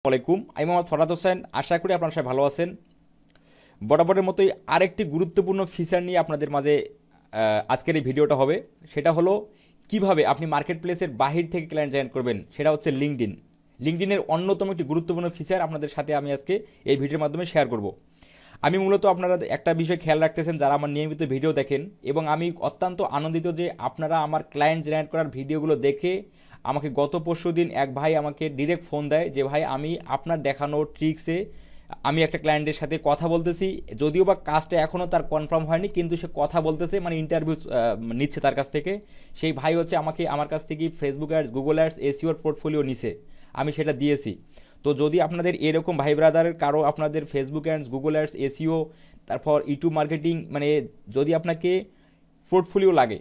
আলাইকুম, আমি মোহাম্মদ ফরহাদ হোসেন। আশা করি আপনারা সবাই ভালো আছেন। বরাবরের মতোই আরেকটি গুরুত্বপূর্ণ ফিচার নিয়ে আপনাদের মাঝে আজকের এই ভিডিওটা হবে। সেটা হলো কিভাবে আপনি মার্কেট প্লেসের বাহির থেকে ক্লায়েন্ট জেনারেট করবেন। সেটা হচ্ছে লিঙ্কডইন। লিঙ্কডইনের অন্যতম একটি গুরুত্বপূর্ণ ফিচার আপনাদের সাথে আমি আজকে এই ভিডিওর মাধ্যমে শেয়ার করব। আমি মূলত আপনারা একটা বিষয় খেয়াল রাখতেছেন যারা আমার নিয়মিত ভিডিও দেখেন, এবং আমি অত্যন্ত আনন্দিত যে আপনারা আমার ক্লায়েন্ট জেনারেট করার ভিডিওগুলো দেখে আমাকে গত পরশু দিন এক ভাই আমাকে ডিরেক্ট ফোন দেয় যে ভাই আমি আপনার দেখানো ট্রিক্সে আমি একটা ক্লায়েন্টের সাথে কথা বলতেছি, যদিও বা কাজটা এখনও তার কনফার্ম হয়নি, কিন্তু সে কথা বলতেছে, মানে ইন্টারভিউ নিচ্ছে তার কাছ থেকে। সেই ভাই হচ্ছে আমার কাছ থেকে ফেসবুক অ্যাডস, গুগল অ্যাডস, এসইওর পোর্টফোলিও নিছে, আমি সেটা দিয়েছি। তো যদি আপনাদের এরকম ভাই ব্রাদারের কারো আপনাদের Facebook ads, Google ads, SEO, তারপর ইউটিউব মার্কেটিং, মানে যদি আপনাকে পোর্টফোলিও লাগে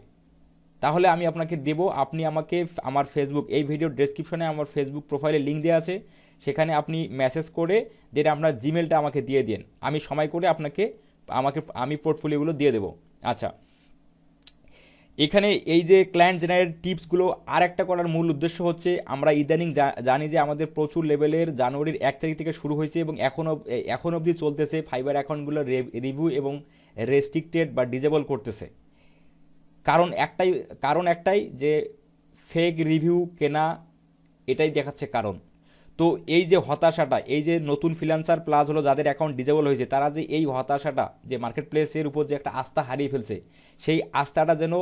তাহলে আমি আপনাকে দেব। আপনি আমাকে আমার ফেসবুক, এই ভিডিওর ডেসক্রিপশনে আমার ফেসবুক প্রোফাইলে লিঙ্ক দেওয়া আছে, সেখানে আপনি মেসেজ করে যেটা আপনার জিমেলটা আমাকে দিয়ে দিন, আমি সময় করে আমি পোর্টফোলিওগুলো দিয়ে দেবো। আচ্ছা, এখানে এই যে ক্লায়েন্ট জেনারেট টিপসগুলো আর একটা করার মূল উদ্দেশ্য হচ্ছে আমরা ইদানিং জানি যে আমাদের প্রচুর লেভেলের জানুয়ারির 1 তারিখ থেকে শুরু হয়েছে এবং এখন অবধি চলতেছে ফাইবার অ্যাকাউন্টগুলো রিভিউ এবং রেস্ট্রিক্টেড বা ডিজেবল করতেছে। কারণ একটাই যে ফেক রিভিউ কেনা, এটাই দেখাচ্ছে কারণ। তো এই যে হতাশাটা, এই যে নতুন ফ্রিল্যান্সার প্লাস হলো যাদের অ্যাকাউন্ট ডিজেবল হয়েছে, তারা যে এই হতাশাটা যে মার্কেট প্লেসের উপর যে একটা আস্থা হারিয়ে ফেলছে, সেই আস্থাটা যেন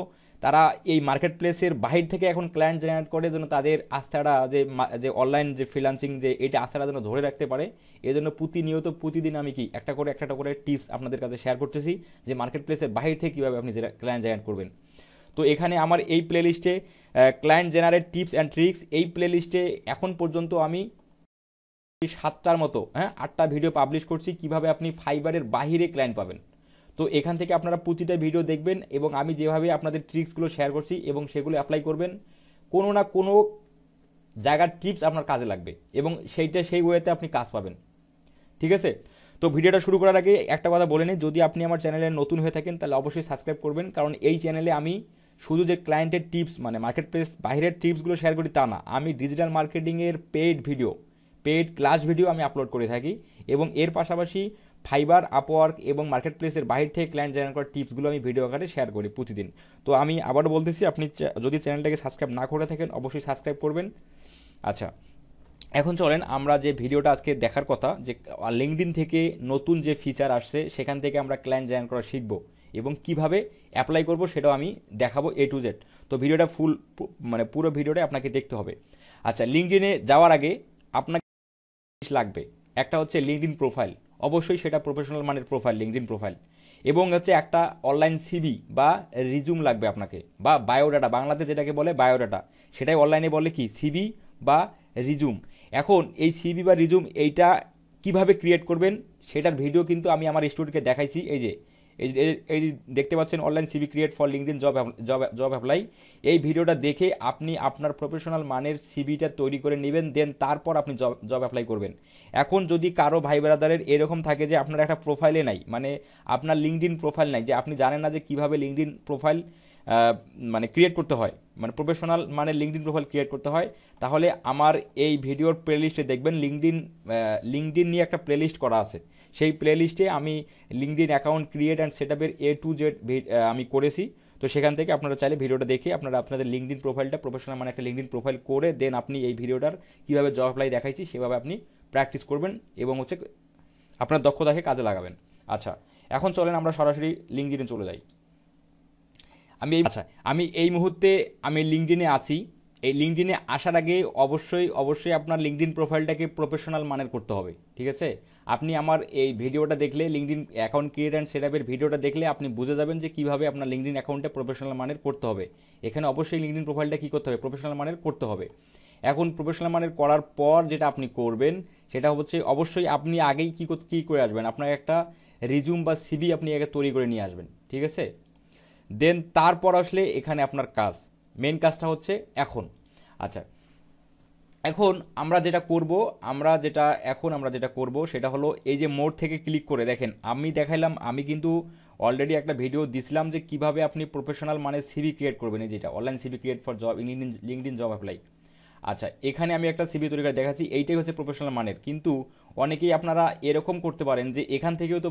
তারা এই মার্কেট প্লেসের বাহির থেকে এখন ক্লায়েন্ট জেনারেট করে, যেন তাদের আস্থাটা যে অনলাইন যে ফ্রিল্যান্সিং যে এটা আস্থাটা যেন ধরে রাখতে পারে, এই জন্য প্রতিদিন আমি একটা করে টিপস আপনাদের কাছে শেয়ার করতেছি যে মার্কেট প্লেসের বাহির থেকে কীভাবে আপনি ক্লায়েন্ট জেনারেট করবেন। তো এখানে আমার এই প্লেলিস্টে client generate tips and tricks, এই প্লেলিস্টে এখন পর্যন্ত আমি 7টার মতো 8টা ভিডিও পাবলিশ করছি কিভাবে আপনি ফাইবারের বাহিরে ক্লায়েন্ট পাবেন। তো এখান থেকে আপনারা প্রতিটা ভিডিও দেখবেন এবং আমি যেভাবে আপনাদের ট্রিক্সগুলো শেয়ার করছি এবং সেগুলো অ্যাপ্লাই করবেন, কোনো না কোনো জায়গার টিপস আপনার কাজে লাগবে এবং সেই ওয়েতে আপনি কাজ পাবেন। ঠিক আছে? তো ভিডিওটা শুরু করার আগে একটা কথা বলে নিই, যদি আপনি আমার চ্যানেলে নতুন হয়ে থাকেন তাহলে অবশ্যই সাবস্ক্রাইব করবেন, কারণ এই চ্যানেলে আমি শুধু যে ক্লায়েন্টের টিপস মানে মার্কেট প্লেস বাইরের টিপসগুলো শেয়ার করি তা না, আমি ডিজিটাল মার্কেটিংয়ের পেইড ক্লাস ভিডিও আমি আপলোড করে থাকি এবং এর পাশাপাশি ফাইবার, আপওয়ার্ক এবং মার্কেট প্লেসের বাইরে থেকে ক্লায়েন্ট জেনারেট করার টিপসগুলো আমি ভিডিও আকারে শেয়ার করি প্রতিদিন। তো আমি আবারও বলতেছি, আপনি যদি চ্যানেলটাকে সাবস্ক্রাইব না করে থাকেন অবশ্যই সাবস্ক্রাইব করবেন। আচ্ছা, এখন চলেন আমরা যে ভিডিওটা আজকে দেখার কথা, যে লিঙ্কডইন থেকে নতুন যে ফিচার আসছে সেখান থেকে আমরা ক্লায়েন্ট জেনারেট করা শিখব এবং কিভাবে অ্যাপ্লাই করব সেটাও আমি দেখাবো A to Z। তো ভিডিওটা পুরো ভিডিওটা আপনাকে দেখতে হবে। আচ্ছা, লিঙ্কডইনে যাওয়ার আগে আপনাকে লাগবে একটা হচ্ছে লিঙ্কডইন প্রোফাইল, অবশ্যই সেটা প্রফেশনাল মানের প্রোফাইল, লিঙ্কডইন প্রোফাইল, এবং হচ্ছে একটা অনলাইন সিভি বা রিজুম লাগবে আপনাকে, বা বায়োডাটা, বাংলাতে যেটাকে বলে বায়োডাটা, সেটাই অনলাইনে বলে কি সিভি বা রিজুম। এখন এই সিভি বা রিজুম এইটা কিভাবে ক্রিয়েট করবেন সেটার ভিডিও কিন্তু আমি আমার স্টুডেন্টকে দেখাইছি। এই যে দেখতে পাচ্ছেন online CV create for LinkedIn job apply, এই ভিডিওটা দেখে আপনি আপনার প্রফেশনাল মানের সিভিটা তৈরি করে নেবেন, দেন তারপর আপনি জব অ্যাপ্লাই করবেন। এখন যদি কারো ভাই ব্রাদারের এরকম থাকে যে আপনার একটা প্রোফাইলে নাই, মানে আপনার লিঙ্কডইন প্রোফাইল নাই, যে আপনি জানেন না যে কীভাবে লিঙ্কডইন প্রোফাইল মানে ক্রিয়েট করতে হয়, মানে প্রফেশনাল মানে লিঙ্কডইন প্রোফাইল ক্রিয়েট করতে হয়, তাহলে আমার এই ভিডিওর প্লেলিস্টে দেখবেন লিঙ্কডইন নিয়ে একটা প্লেলিস্ট করা আছে। সেই প্লেলিস্টে আমি লিঙ্কডইন অ্যাকাউন্ট ক্রিয়েট অ্যান্ড সেটআপের A to Z আমি করেছি। তো সেখান থেকে আপনারা চাইলে ভিডিওটা দেখে আপনাদের লিঙ্কডইন প্রোফাইলটা প্রফেশনাল মানে একটা লিঙ্কডইন প্রোফাইল করে দেন আপনি এই ভিডিওটার কীভাবে জব অ্যাপ্লাই দেখাইছি সেভাবে আপনি প্র্যাকটিস করবেন এবং হচ্ছে আপনার দক্ষতাকে কাজে লাগাবেন। আচ্ছা, এখন চলেন আমরা সরাসরি লিঙ্কডইনে চলে যাই। আমি এই মুহূর্তে লিঙ্কডইনে আসি। এই লিঙ্কডইনে আসার আগে অবশ্যই আপনার লিঙ্কডইন প্রোফাইলটাকে প্রফেশনাল মানের করতে হবে। ঠিক আছে? আপনি আমার এই ভিডিওটা দেখলে, লিঙ্কডইন অ্যাকাউন্ট ক্রিয়েট অ্যান্ড সেটআপের ভিডিওটা দেখলে আপনি বুঝে যাবেন যে কীভাবে আপনার লিঙ্কডইন অ্যাকাউন্টে প্রফেশনাল মানের করতে হবে। এখানে অবশ্যই লিঙ্কডইন প্রোফাইলটা কী করতে হবে, প্রফেশনাল মানের করতে হবে। এখন প্রফেশনাল মানের করার পর যেটা আপনি করবেন সেটা হচ্ছে অবশ্যই আপনি আগেই কী করে আসবেন, আপনার একটা রিজুম বা সিভি আপনি আগে তৈরি করে নিয়ে আসবেন। ঠিক আছে? দেন তারপর আসলে এখানে আপনার মেন কাজটা হচ্ছে এখন। আচ্ছা, এখন আমরা যেটা করব সেটা হলো এই যে মোড থেকে ক্লিক করে দেখেন আমি দেখাইলাম, আমি কিন্তু অলরেডি একটা ভিডিও দিছিলাম যে কিভাবে আপনি প্রফেশনাল মানে সিভি ক্রিয়েট করবেন। এই যেটা online CV create for job LinkedIn job apply. আচ্ছা, এখানে আমি একটা সিভি তৈরি করে দেখাচ্ছি, এইটাই হচ্ছে প্রফেশনাল মানের। কিন্তু অনেকেই আপনারা এরকম করতে পারেন যে এখান থেকেও তো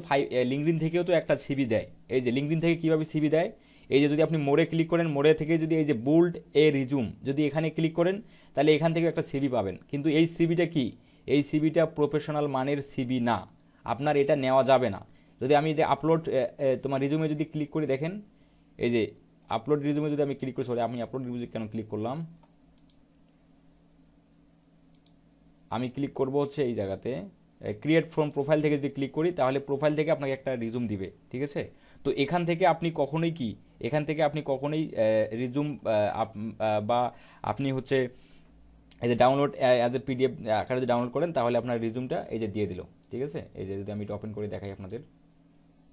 লিঙ্কডইন থেকেও তো একটা সিভি দেয়। এই যে লিঙ্কডইন থেকে কীভাবে সিভি দেয়, এই যে যদি আপনি মোড়ে ক্লিক করেন, মোড়ে থেকে যদি এই যে বোল্ড এ রিজুম যদি এখানে ক্লিক করেন, তাহলে এখান থেকে একটা সিভি পাবেন। কিন্তু এই সিভিটা কি, এই সিভিটা প্রফেশনাল মানের সিভি না, আপনার এটা নেওয়া যাবে না। যদি আমি যে আপলোড তোমার রিজুমে যদি ক্লিক করি, দেখেন এই যে আপলোড রিজুমে যদি আমি ক্লিক করি, সরি আমি আপলোড রিজুমে কেন ক্লিক করলাম, আমি ক্লিক করব হচ্ছে এই জায়গাতে ক্রিয়েট ফ্রম প্রোফাইল থেকে যদি ক্লিক করি, তাহলে প্রোফাইল থেকে আপনাকে একটা রিজুম দিবে, ঠিক আছে। তো এখান থেকে আপনি কখনোই কি, এখান থেকে আপনি কখনোই রিজুম বা আপনি হচ্ছে এই যে ডাউনলোড অ্যাজ এ পিডিএফ আকারে যদি ডাউনলোড করেন, তাহলে আপনার রিজুমটা এই যে দিয়ে দিল, ঠিক আছে। এই যে যদি আমি এটা ওপেন করে দেখাই আপনাদের,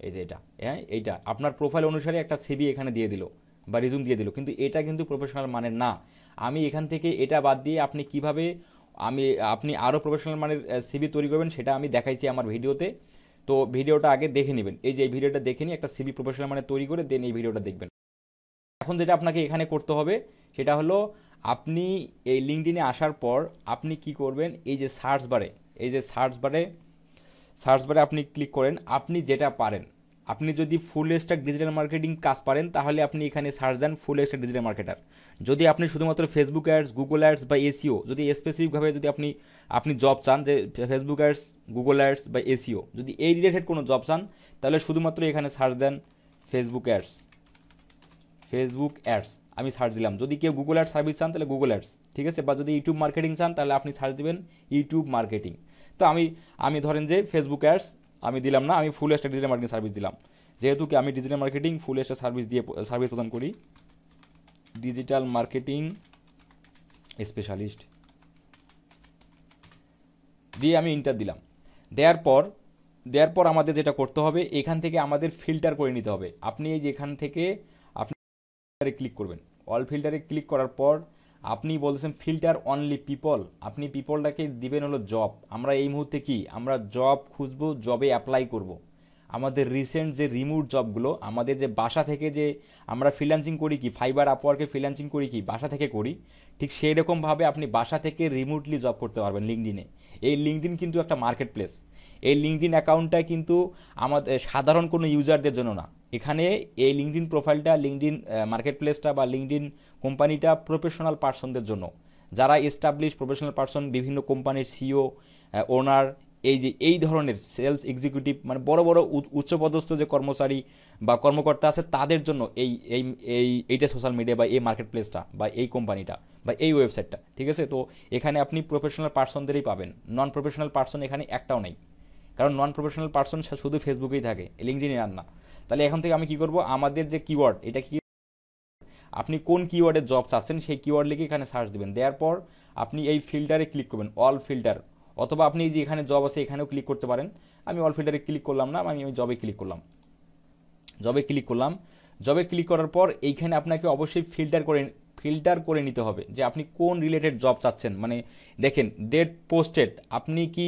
এই যে এটা, হ্যাঁ এইটা আপনার প্রোফাইল অনুসারে একটা সিভি এখানে দিয়ে দিল বা রিজুম দিয়ে দিল, কিন্তু এটা কিন্তু প্রফেশনাল মানের না। আমি এখান থেকে এটা বাদ দিয়ে আপনি কিভাবে আপনি আরও প্রফেশনাল মানের সিভি তৈরি করবেন সেটা আমি দেখাইছি আমার ভিডিওতে। তো ভিডিওটা আগে দেখে নেবেন, এই যে এই ভিডিওটা দেখে নিয়ে একটা সিভি প্রফেশনাল মানের তৈরি করে দেন এই ভিডিওটা দেখবেন। এখন যেটা আপনাকে এখানে করতে হবে সেটা হলো, আপনি এই লিঙ্কডইনে আসার পর আপনি কি করবেন, এই যে সার্চ বারে, এই যে সার্চ বারে আপনি ক্লিক করেন, আপনি যেটা পারেন। আপনি যদি ফুল স্ট্যাক ডিজিটাল মার্কেটিং কাজ পারেন, তাহলে আপনি এখানে সার্চ দেন ফুল স্ট্যাক ডিজিটাল মার্কেটার। যদি আপনি শুধুমাত্র ফেসবুক অ্যাডস, গুগল অ্যাডস বা এসিও, যদি স্পেসিফিকভাবে যদি আপনি জব চান যে ফেসবুক অ্যাডস, গুগল অ্যাডস বা এসিও, যদি এই রিলেটেড কোনো জব চান, তাহলে শুধুমাত্র এখানে সার্চ দেন ফেসবুক অ্যাডস। আমি সার্চ দিলাম। যদি কেউ গুগল অ্যাডস সার্ভিস চান তাহলে গুগল অ্যাডস, ঠিক আছে। বা যদি ইউটিউব মার্কেটিং চান তাহলে আপনি সার্চ দিবেন ইউটিউব মার্কেটিং। তো আমি ধরেন যে ফেসবুক অ্যাডস আমি দিলাম না, আমি full stack digital marketing service দিলাম। যেহেতু কি আমি digital marketing full stack service প্রদান করি, ডিজিটাল মার্কেটিং স্পেশালিস্ট দিয়ে আমি ইন্টার দিলাম। দেওয়ার পর আমাদের যেটা করতে হবে, এখান থেকে আমাদের ফিল্টার করে নিতে হবে। আপনি এই যে এখান থেকে আপনি ক্লিক করবেন, অল ফিল্টারে ক্লিক করার পর আপনি বলছেন ফিল্টার অনলি পিপল, আপনি পিপলটাকে দিবেন হলো জব। আমরা এই মুহূর্তে কি, আমরা জব খুঁজবো, জবে অ্যাপ্লাই করব। আমাদের রিসেন্ট যে রিমোট জবগুলো, আমাদের যে বাসা থেকে যে আমরা ফ্রিল্যান্সিং করি, কি ফাইবার আপওয়ার্কে ফ্রিল্যান্সিং করি, কি বাসা থেকে করি, ঠিক সেই রকমভাবে আপনি বাসা থেকে রিমোটলি জব করতে পারবেন লিঙ্কডইনে। এই লিঙ্কডইন কিন্তু একটা মার্কেট প্লেস। এই লিঙ্কডইন অ্যাকাউন্টটা কিন্তু আমাদের সাধারণ কোনো ইউজারদের জন্য না। এখানে এই লিঙ্কডইন প্রোফাইলটা, লিঙ্কডইন মার্কেট প্লেসটা বা লিঙ্কডইন কোম্পানিটা প্রফেশনাল পার্সনদের জন্য, যারা এস্টাবলিশ প্রফেশনাল পার্সন, বিভিন্ন কোম্পানির সিইও, ওনার, এই ধরনের সেলস এক্সিকিউটিভ, মানে বড় বড় উচ্চপদস্থ যে কর্মচারী বা কর্মকর্তা আছে, তাদের জন্য এইটা সোশ্যাল মিডিয়া বা এই মার্কেট প্লেসটা বা এই কোম্পানিটা বা এই ওয়েবসাইটটা, ঠিক আছে। তো এখানে আপনি প্রফেশনাল পার্সনদেরই পাবেন, নন প্রফেশনাল পার্সন এখানে একটাও নেই। কারণ নন প্রফেশনাল পার্সন শুধু ফেসবুকেই থাকে, লিঙ্কডইনে আর না। তাহলে এখন থেকে আমি কি করব, আমাদের যে কিওয়ার্ড, এটা কি আপনি কোন কিওয়ার্ডের জব চাচ্ছেন সেই কিওয়ার্ড লিখে এখানে সার্চ দেবেন। দেওয়ার পর আপনি এই ফিল্টারে ক্লিক করবেন, অল ফিল্টার, অথবা আপনি যে এখানে জব আছে এখানেও ক্লিক করতে পারেন। আমি অল ফিল্টারে ক্লিক করলাম না, আমি জবে ক্লিক করলাম। জবে ক্লিক করার পর এইখানে আপনাকে অবশ্যই ফিল্টার করে নিতে হবে যে আপনি কোন রিলেটেড জব চাচ্ছেন। মানে দেখেন, ডেট পোস্টেড, আপনি কি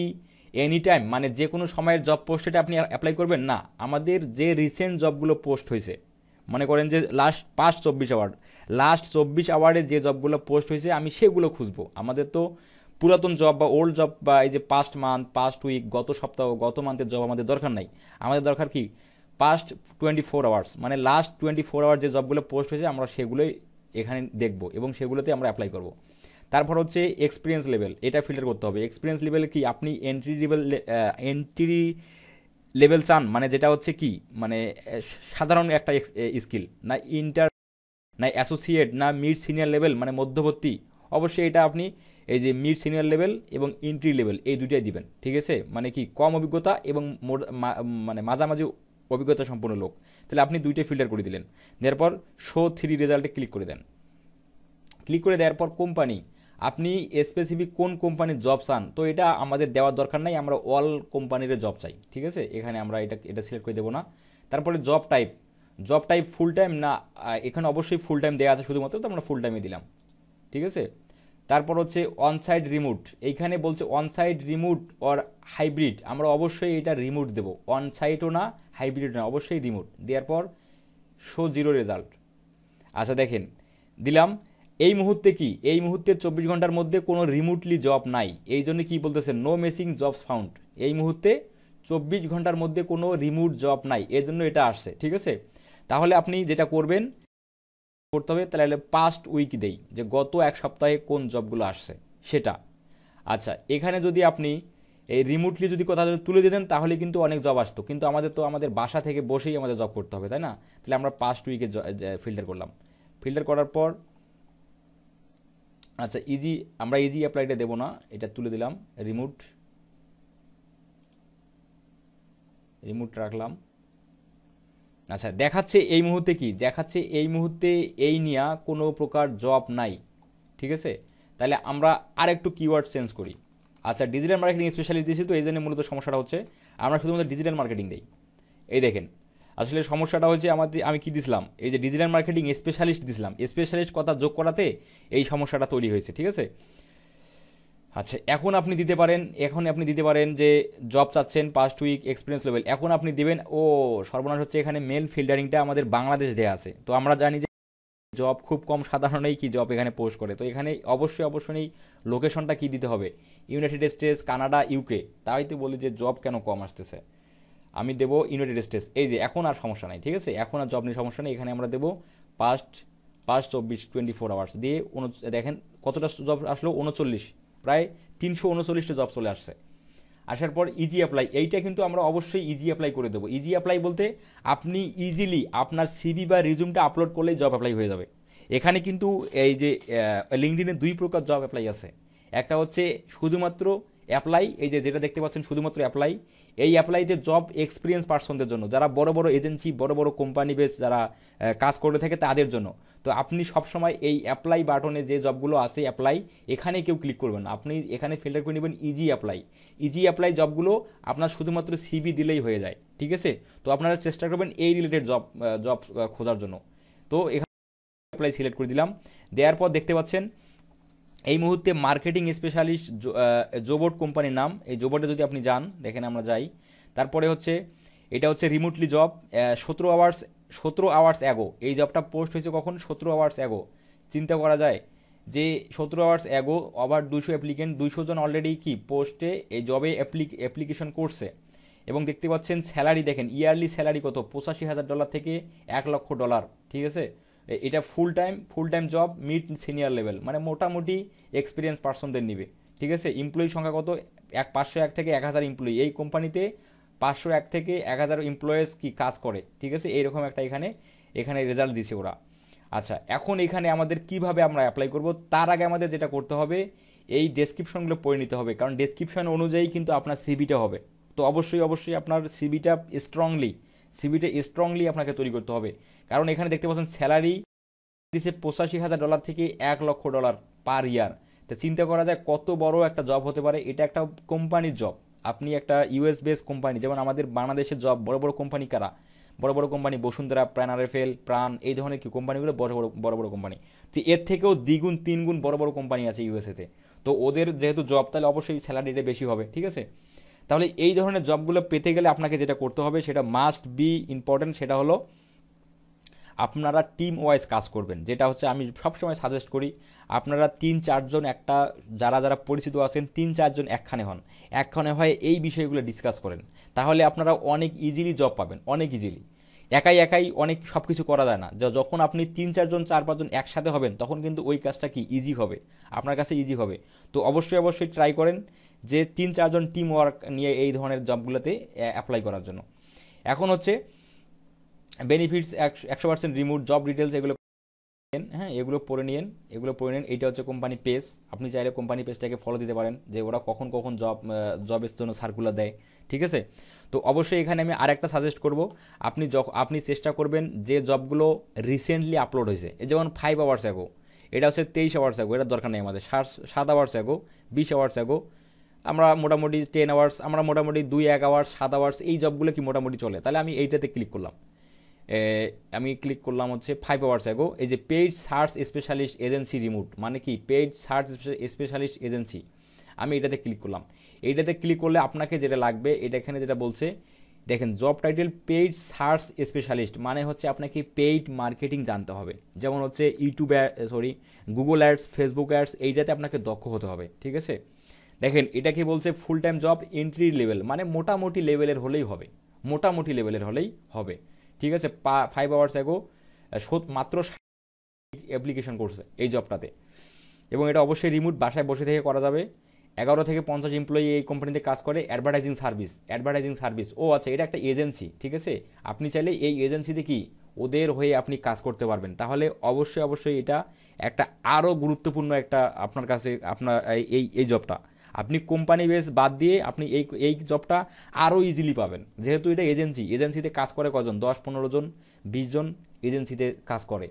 এনি টাইম মানে যে কোনো সময়ের জব পোস্টেডে আপনি অ্যাপ্লাই করবেন না। আমাদের যে রিসেন্ট জবগুলো পোস্ট হয়েছে, মনে করেন যে লাস্ট 24 আওয়ারে যে জবগুলো পোস্ট হয়েছে আমি সেগুলো খুঁজবো। আমাদের তো পুরাতন জব বা ওল্ড জব বা এই যে পাস্ট মান্থ, পাস্ট উইক, গত সপ্তাহ, গত মান্থের জব আমাদের দরকার নাই। আমাদের দরকার কি পাস্ট 24 আওয়ার্স, মানে লাস্ট 24 আওয়ার যে জবগুলো পোস্ট হয়েছে আমরা সেগুলোই এখানে দেখব এবং সেগুলোতে আমরা অ্যাপ্লাই করব। তারপর হচ্ছে এক্সপিরিয়েন্স লেভেল, এটা ফিল্টার করতে হবে। এক্সপিরিয়েন্স লেভেল কি, আপনি এন্ট্রি লেভেল চান, মানে যেটা হচ্ছে কি, মানে সাধারণ একটা স্কিল, না ইন্টার, না অ্যাসোসিয়েট, না মিড সিনিয়র লেভেল মানে মধ্যবর্তী। অবশ্যই এটা আপনি এই যে মিড সিনিয়র লেভেল এবং এন্ট্রি লেভেল এই দুইটাই দিবেন, ঠিক আছে। মানে কি কম অভিজ্ঞতা এবং মানে মাঝামাঝি অভিজ্ঞতা সম্পন্ন লোক, তাহলে আপনি দুইটাই ফিল্টার করে দিলেন। দেওয়ার পর শো 3 রেজাল্টে ক্লিক করে দেন। ক্লিক করে দেওয়ার পর কোম্পানি, আপনি স্পেসিফিক কোন কোম্পানির জব চান, তো এটা আমাদের দেওয়ার দরকার নাই, আমরা অল কোম্পানির জব চাই, ঠিক আছে। এখানে আমরা এটা সিলেক্ট করে দেবো না। তারপরে জব টাইপ ফুল টাইম না, এখানে অবশ্যই ফুল টাইম দেওয়া আছে শুধুমাত্র, তো আমরা ফুল টাইমে দিলাম, ঠিক আছে। তারপর হচ্ছে অনসাইট রিমোট, এইখানে বলছে অনসাইট রিমোট অর হাইব্রিড, আমরা অবশ্যই এটা রিমোট দেবো, অনসাইটও না হাইব্রিড না, অবশ্যই রিমোট। দেওয়ার পর শো 0 রেজাল্ট। আচ্ছা দেখেন দিলাম। এই মুহূর্তে কি, এই মুহূর্তে 24 ঘন্টার মধ্যে কোনো রিমোটলি জব নাই, এই জন্য কি বলতেছে, নো মেসিং জবস ফাউন্ড। এই মুহূর্তে 24 ঘন্টার মধ্যে কোনো রিমোট জব নাই, এর জন্য এটা আসছে, ঠিক আছে। তাহলে আপনি যেটা করবেন করতে হবে, তাহলে পাস্ট উইক দেই, যে গত এক সপ্তাহে কোন জবগুলো আসছে সেটা। আচ্ছা, এখানে যদি আপনি এই রিমোটলি যদি কথা তুলে দিতেন তাহলে কিন্তু অনেক জব আসতো, কিন্তু আমাদের তো আমাদের বাসা থেকে বসেই আমাদের জব করতে হবে, তাই না? তাহলে আমরা পাস্ট উইকে ফিল্টার করলাম। ফিল্টার করার পর আচ্ছা ইজি, আমরা ইজি অ্যাপ্লাইটা দেবো না, এটা তুলে দিলাম, রিমোট রিমোট রাখলাম। আচ্ছা, দেখাচ্ছে এই মুহূর্তে কি দেখাচ্ছে, এই মুহূর্তে এই নিয়ে কোনো প্রকার জব নাই, ঠিক আছে। তাহলে আমরা আর একটু কিওয়ার্ড চেঞ্জ করি। আচ্ছা, ডিজিটাল মার্কেটিং স্পেশালিস্ট দিয়েছি, তো এই জন্য মূলত সমস্যাটা হচ্ছে আমরা শুধুমাত্র ডিজিটাল মার্কেটিং দিই। এই দেখেন, আসলে সমস্যাটা হচ্ছে আমাদের, আমি কি দিছিলাম, এই যে ডিজিটাল মার্কেটিং স্পেশালিস্ট দিছিলাম, স্পেশালিস্ট কথা যোগ করাতে এই সমস্যাটা তৈরি হয়েছে, ঠিক আছে। আচ্ছা, এখন আপনি দিতে পারেন যে জব চাচ্ছেন পাস্ট উইক এক্সপিরিয়েন্স লেভেল, এখন আপনি দিবেন, ও সর্বনাশ হচ্ছে, এখানে মেল ফিল্টারিংটা আমাদের বাংলাদেশ দেয়া আছে, তো আমরা জানি যে জব খুব কম সাধারণই কি জব এখানে পোস্ট করে, তো এখানে অবশ্যই লোকেশনটা কি দিতে হবে, ইউনাইটেড স্টেটস, কানাডা, ইউকে। তাই তো বলি যে জব কেন কম আসতেছে, আমি দেবো ইউনাইটেড স্টেটস। এই যে এখন আর সমস্যা নাই, ঠিক আছে, এখন আর জব নিয়ে সমস্যা নেই, এখানে আমরা দেবো পাস্ট পাস্ট 24 দিয়ে দেখেন কতটা জব আসলো, 39, প্রায় 339টা জব চলে আসছে। আসার পর ইজি অ্যাপ্লাই, এইটা কিন্তু আমরা অবশ্যই ইজি অ্যাপ্লাই করে দেবো। ইজি অ্যাপ্লাই বলতে আপনি ইজিলি আপনার সিভি বা রিজুমটা আপলোড করলেই জব অ্যাপ্লাই হয়ে যাবে। এখানে কিন্তু এই যে লিঙ্কডইনে 2 প্রকার জব অ্যাপ্লাই আছে, একটা হচ্ছে শুধুমাত্র অ্যাপ্লাই, এই যে যেটা দেখতে পাচ্ছেন শুধুমাত্র অ্যাপ্লাই, এই অ্যাপ্লাইতে জব এক্সপিরিয়েন্স পার্সনদের জন্য, যারা বড় বড় এজেন্সি, বড় বড় কোম্পানি বেস যারা কাজ করে থাকে তাদের জন্য। তো আপনি সবসময় এই অ্যাপ্লাই বাটনে যে জবগুলো আছে অ্যাপ্লাই, এখানে কেউ ক্লিক করবেন না, আপনি এখানে ফিল্টার করে নেবেন ইজি অ্যাপ্লাই। ইজি অ্যাপ্লাই জবগুলো আপনার শুধুমাত্র সিভি দিলেই হয়ে যায়, ঠিক আছে। তো আপনারা চেষ্টা করবেন এই রিলেটেড জব জব খোঁজার জন্য। তো এখানে অ্যাপ্লাই সিলেক্ট করে দিলাম, দেওয়ার পর দেখতে পাচ্ছেন এই মুহূর্তে মার্কেটিং স্পেশালিস্ট জোবোট কোম্পানির নাম, এই জোবোটে যদি আপনি যান, দেখেন আমরা যাই, তারপরে হচ্ছে এটা হচ্ছে রিমোটলি জব, 17 আওয়ার্স অ্যাগো, এই জবটা পোস্ট হয়েছে কখন, 17 আওয়ার্স অ্যাগো। চিন্তা করা যায় যে 17 আওয়ার্স অ্যাগো, আবার 200 অ্যাপ্লিকেন্ট, 200 জন অলরেডি কি পোস্টে এই জবে অ্যাপ্লিকেশন করছে। এবং দেখতে পাচ্ছেন স্যালারি, দেখেন ইয়ারলি স্যালারি কত, $85,000 থেকে $1,00,000, ঠিক আছে। এটা full time job, mid senior level, মানে মোটামুটি এক্সপিরিয়েন্স পার্সনদের নিবে, ঠিক আছে। এমপ্লয়ি সংখ্যা কত, 501 থেকে 1000 এমপ্লয়ি, এই কোম্পানিতে 501 থেকে 1000 এমপ্লয়েজ কি কাজ করে, ঠিক আছে। এইরকম একটা এখানে এখানে রেজাল্ট দিছে ওরা। আচ্ছা, এখন এখানে আমাদের কিভাবে আমরা অ্যাপ্লাই করব, তার আগে আমাদের যেটা করতে হবে, এই ডেসক্রিপশনগুলো পড়ে নিতে হবে, কারণ ডেসক্রিপশন অনুযায়ী কিন্তু আপনার সিভিটা হবে। তো অবশ্যই আপনার সিভিটা স্ট্রংলি আপনাকে তৈরি করতে হবে, কারণ এখানে দেখতে পাচ্ছেন স্যালারি দিচ্ছে $85,000 থেকে $1,00,000 পার ইয়ার। তো চিন্তা করা যায় কত বড় একটা জব হতে পারে, এটা একটা কোম্পানির জব। আপনি একটা ইউএস বেস কোম্পানি, যেমন আমাদের বাংলাদেশের জব, বড় বড় কোম্পানি কারা, বড় বড় কোম্পানি বসুন্ধরা, প্রাণ প্রাণ, এই ধরনের কি কোম্পানিগুলো বড় বড় কোম্পানি। তো এর থেকেও দ্বিগুণ তিনগুণ বড় বড় কোম্পানি আছে ইউএসএতে। তো ওদের যেহেতু জব, তাহলে অবশ্যই স্যালারিটা বেশি হবে, ঠিক আছে। তাহলে এই ধরনের জবগুলো পেতে গেলে আপনাকে যেটা করতে হবে, সেটা মাস্ট বি ইম্পর্টেন্ট, সেটা হলো আপনারা টিম ওয়াইজ কাজ করবেন। যেটা হচ্ছে আমি সবসময় সাজেস্ট করি, আপনারা 3-4 জন, একটা যারা যারা পরিচিত আছেন 3-4 জন একখানে হয় এই বিষয়গুলো ডিসকাস করেন, তাহলে আপনারা অনেক ইজিলি জব পাবেন, অনেক ইজিলি। একাই অনেক সব কিছু করা যায় না, যখন আপনি 3-4 জন 4-5 জন একসাথে হবেন, তখন কিন্তু ওই কাজটা কি ইজি হবে, আপনার কাছে ইজি হবে। তো অবশ্যই ট্রাই করেন যে 3-4 জন টিম ওয়ার্ক নিয়ে এই ধরনের জবগুলোতে অ্যাপ্লাই করার জন্য। এখন হচ্ছে বেনিফিটস, 100% রিমোট, জব ডিটেলস, এগুলো হ্যাঁ এগুলো পড়ে নিন। এইটা হচ্ছে কোম্পানি পেজ, আপনি চাইলে কোম্পানি পেজটাকে ফলো দিতে পারেন, যে ওরা কখন জবের জন্য সার্কুলার দেয়, ঠিক আছে। তো অবশ্যই এখানে আমি আরেকটা সাজেস্ট করব, আপনি চেষ্টা করবেন যে জবগুলো রিসেন্টলি আপলোড হয়েছে, যেমন 5 আওয়ার্স অ্যাগো, এটা হচ্ছে 23 আওয়ার্স অ্যাগো, এটার দরকার নেই আমাদের। 7 আওয়ার্স অ্যাগো, 20 আওয়ার্স অ্যাগো, আমরা মোটামুটি 10 আওয়ার্স, আমরা মোটামুটি 2-1 আওয়ার্স, 7 আওয়ার্স, এই জবগুলো কি মোটামুটি চলে। তাহলে আমি এইটাতে ক্লিক করলাম হচ্ছে 5 আওয়ার্স অ্যাগো। এই যে paid search specialist agency remote, মানে কি পেইড সার্চ স্পেশালিস্ট এজেন্সি, আমি এটাতে ক্লিক করলাম। এইটাতে ক্লিক করলে আপনাকে যেটা লাগবে, এটা এখানে যেটা বলছে দেখেন job title paid search specialist, মানে হচ্ছে আপনাকে পেইড মার্কেটিং জানতে হবে, যেমন হচ্ছে YouTube Google ads, Facebook ads, এইটাতে আপনাকে দক্ষ হতে হবে, ঠিক আছে। দেখেন এটা কি বলছে, full time job entry level, মানে মোটামুটি লেভেলের হলেই হবে, মোটামুটি লেভেলের হলেই হবে, ঠিক আছে। 5 আওয়ার্স এগো মাত্র অ্যাপ্লিকেশন করছে এই জবটাতে, এবং এটা অবশ্যই রিমোট, বাসায় বসে থেকে করা যাবে। 11 থেকে 50 এমপ্লয়ি এই কোম্পানিতে কাজ করে। অ্যাডভার্টাইজিং সার্ভিস, ও আচ্ছা, এটা একটা এজেন্সি, ঠিক আছে। আপনি চাইলে এই এজেন্সিতে কি ওদের হয়ে আপনি কাজ করতে পারবেন, তাহলে অবশ্যই অবশ্যই এটা একটা আরও গুরুত্বপূর্ণ একটা আপনার কাছে আপনার এই জবটা আপনি কোম্পানি বেস বাদ দিয়ে আপনি এই জবটা আরও ইজিলি পাবেন, যেহেতু এটা এজেন্সিতে কাজ করে কজন, 10-15 জন, 20 জন এজেন্সিতে কাজ করে।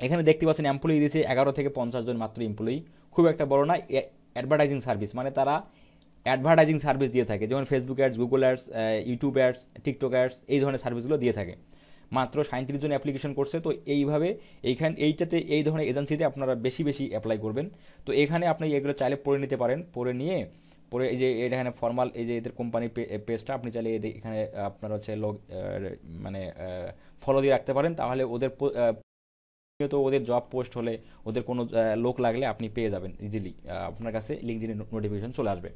এখানে দেখতে পাচ্ছেন এমপ্লয়ি দিয়েছে 11 থেকে 50 জন মাত্র এমপ্লয়ি, খুব একটা বড় না। অ্যাডভার্টাইজিং সার্ভিস, মানে তারা অ্যাডভার্টাইজিং সার্ভিস দিয়ে থাকে, যেমন Facebook ads, Google ads, YouTube ads, TikTok ads, এই ধরনের সার্ভিসগুলো দিয়ে থাকে। মাত্র 37 জন অ্যাপ্লিকেশন করছে। তো এইভাবে এইটাতে এই ধরনের এজেন্সিতে আপনারা বেশি বেশি অ্যাপ্লাই করবেন। তো এখানে আপনি এগুলো চাইলে পড়ে নিতে পারেন, পরে এই যে এখানে ফর্মাল, এই যে এদের কোম্পানির পেজটা আপনি চাইলে এখানে আপনার হচ্ছে মানে ফলো দিয়ে রাখতে পারেন, তাহলে তো ওদের জব পোস্ট হলে, ওদের কোনো লোক লাগলে আপনি পেয়ে যাবেন ইজিলি, আপনার কাছে লিঙ্কডইনের নোটিফিকেশন চলে আসবে।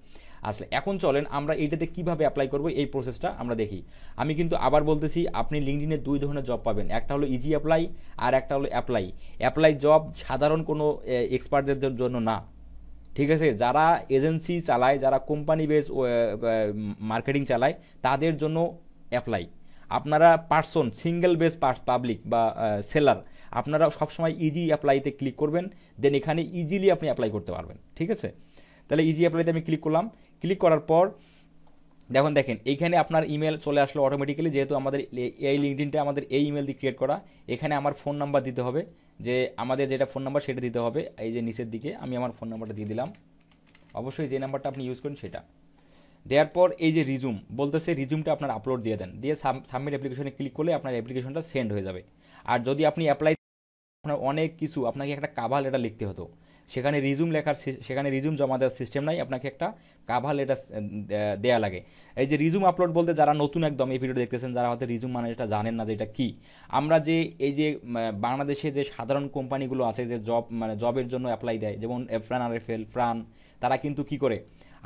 আসলে এখন চলেন আমরা এইটাতে কিভাবে অ্যাপ্লাই করব, এই প্রসেসটা আমরা দেখি। আমি কিন্তু আবার বলতেছি, আপনি লিঙ্কডইনে 2 ধরনের জব পাবেন, একটা হলো ইজি অ্যাপ্লাই আর একটা হলো অ্যাপ্লাই জব সাধারণ কোনো এক্সপার্টদের জন্য না, ঠিক আছে। যারা এজেন্সি চালায়, যারা কোম্পানি বেস মার্কেটিং চালায়, তাদের জন্য অ্যাপ্লাই। আপনারা পার্সন সিঙ্গেল বেস পাবলিক বা সেলার, আপনারা সবসময় ইজি অ্যাপ্লাইতে ক্লিক করবেন, দেন এখানে ইজিলি আপনি অ্যাপ্লাই করতে পারবেন, ঠিক আছে। তাহলে ইজি অ্যাপ্লাইতে আমি ক্লিক করলাম। ক্লিক করার পর দেখেন এইখানে আপনার ইমেল চলে আসলো অটোমেটিক্যালি, যেহেতু আমাদের এই লিঙ্কডইনটা আমাদের এই ইমেল দিয়ে ক্রিয়েট করা। এখানে আমার ফোন নাম্বার দিতে হবে, যে আমাদের যেটা ফোন নাম্বার সেটা দিতে হবে, এই যে নিচের দিকে আমি আমার ফোন নাম্বারটা দিয়ে দিলাম, অবশ্যই যে নাম্বারটা আপনি ইউজ করেন সেটা দেওয়ার পর এই যে রিজুম বলতেছে, রিজুমটা আপনার আপলোড দিয়ে দেন, দিয়ে সাবমিট অ্যাপ্লিকেশনে ক্লিক করলে আপনার অ্যাপ্লিকেশনটা সেন্ড হয়ে যাবে। আর যদি আপনি অ্যাপ্লাই, আপনার অনেক কিছু, আপনাকে একটা কাভার লেটার লিখতে হতো, সেখানে সেখানে রিজুম জমা দেওয়ার সিস্টেম নাই, আপনাকে একটা কাভার লেটার দেয়া লাগে। এই যে রিজুম আপলোড বলতে, যারা নতুন একদম এই ভিডিও দেখতেছেন, যারা হয়তো রিজুম মানে এটা জানেন না যে এটা কি, আমরা যে এই যে বাংলাদেশে যে সাধারণ কোম্পানিগুলো আছে যে জবের জন্য অ্যাপ্লাই দেয়, যেমন ফ্রান, তারা কিন্তু কি করে,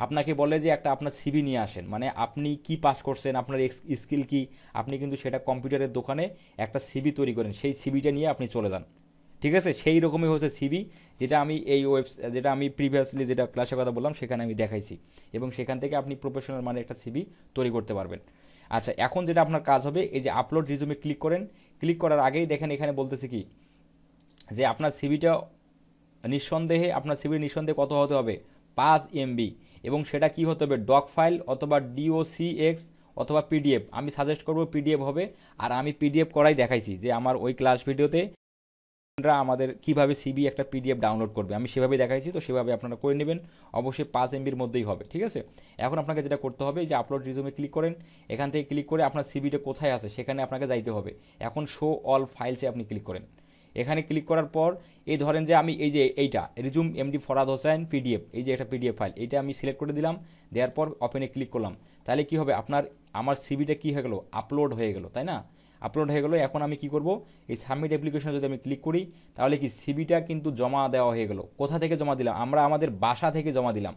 আপনাকে বলে যে একটা আপনার সিভি নিয়ে আসেন, মানে আপনি কি পাস করছেন, আপনার স্কিল কি, আপনি কিন্তু সেটা কম্পিউটারের দোকানে একটা সিভি তৈরি করেন, সেই সিভিটা নিয়ে আপনি চলে যান, ঠিক আছে। সেই রকমই হচ্ছে সিভি, যেটা আমি যেটা আমি প্রিভিয়াসলি যেটা ক্লাসের কথা বললাম সেখানে আমি দেখাইছি, এবং সেখান থেকে আপনি প্রফেশনাল মানে একটা সিভি তৈরি করতে পারবেন। আচ্ছা, এখন যেটা আপনার কাজ হবে, এই যে আপলোড রিজুমে ক্লিক করেন। ক্লিক করার আগেই দেখেন এখানে বলতেছে কি, যে আপনার সিভিটা নিঃসন্দেহে কত হতে হবে, 5 MB, এবং সেটা কি হতে হবে, ডক ফাইল অথবা DOCX অথবা PDF। আমি সাজেস্ট করবো PDF হবে, আর আমি PDF করাই দেখাইছি, যে আমার ওই ক্লাস ভিডিওতে আমাদের কিভাবে সিবি একটা PDF ডাউনলোড করবে, আমি সেভাবে দেখাইছি, তো সেভাবে আপনারা করে নেবেন। অবশ্যই 5 MBর মধ্যেই হবে, ঠিক আছে। এখন আপনাকে যেটা করতে হবে, যে আপলোড রিজুমে ক্লিক করেন, এখান থেকে ক্লিক করে আপনার সিবিটা কোথায় আছে সেখানে আপনাকে যাইতে হবে। এখন শো অল ফাইলসে আপনি ক্লিক করেন। এখানে ক্লিক করার পর এই ধরেন যে আমি এই যে এইটা resume MD Farhad Hossain PDF, এই যে একটা PDF ফাইল, এইটা আমি সিলেক্ট করে দিলাম, দেওয়ার পর ওপেনে ক্লিক করলাম। তাহলে কি হবে, আমার সিবিটা কি হয়ে গেল, আপলোড হয়ে গেল, তাই না। আপলোড হয়ে গেল। এখন আমি কি করব, এই সাবমিট অ্যাপ্লিকেশনে যদি আমি ক্লিক করি, তাহলে কি সিবিটা কিন্তু জমা দেওয়া হয়ে গেল। কোথা থেকে জমা দিলাম, আমরা আমাদের বাসা থেকে জমা দিলাম।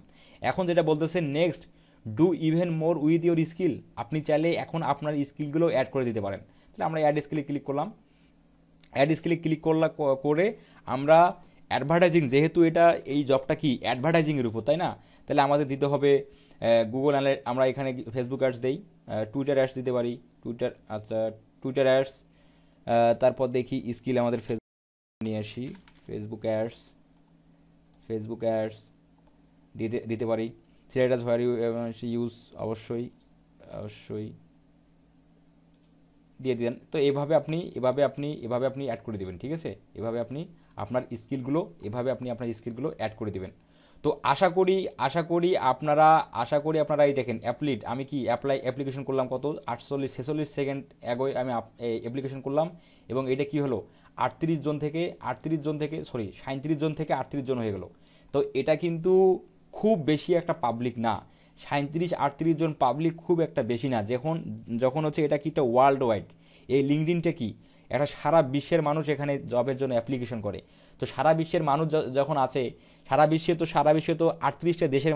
এখন যেটা বলতেছে next do even more with your skill, আপনি চাইলে এখন আপনার স্কিলগুলো অ্যাড করে দিতে পারেন। তাহলে আমরা অ্যাড স্কিলে ক্লিক করলাম। করে আমরা অ্যাডভার্টাইজিং, যেহেতু এই জবটা কি অ্যাডভার্টাইজিংয়ের উপর, তাই না, তাহলে আমাদের দিতে হবে গুগল আমরা এখানে ফেসবুক অ্যাডস দেই, টুইটার অ্যাডস দিতে পারি, টুইটার অ্যাডস, তারপর দেখি স্কিল আমাদের ফেসবুক নিয়ে আসি, ফেসবুক অ্যাডস দিতে পারি। সিলেক্ট অ্যাজ হোয়ার ইউজ, অবশ্যই দিয়ে দিবেন। তো এভাবে আপনি অ্যাড করে দিবেন, ঠিক আছে। এভাবে আপনি আপনার স্কিলগুলো অ্যাড করে দিবেন। তো আশা করি আপনারা এই দেখেন আমি কি অ্যাপ্লিকেশন করলাম কত 46 সেকেন্ড এগোয় আমি অ্যাপ্লিকেশন করলাম, এবং এটা কি হলো 37 জন থেকে 38 জন হয়ে গেল। তো এটা কিন্তু খুব বেশি একটা পাবলিক না, 37-38 জন পাবলিক খুব একটা বেশি না, যখন যখন হচ্ছে এটা কি একটা ওয়ার্ল্ড ওয়াইড। এই লিঙ্কডইনটা কি একটা সারা বিশ্বের মানুষ এখানে জবের জন্য অ্যাপ্লিকেশন করে। তো সারা বিশ্বের মানুষ যখন আছে, সারা বিশ্বে তো 38টা দেশের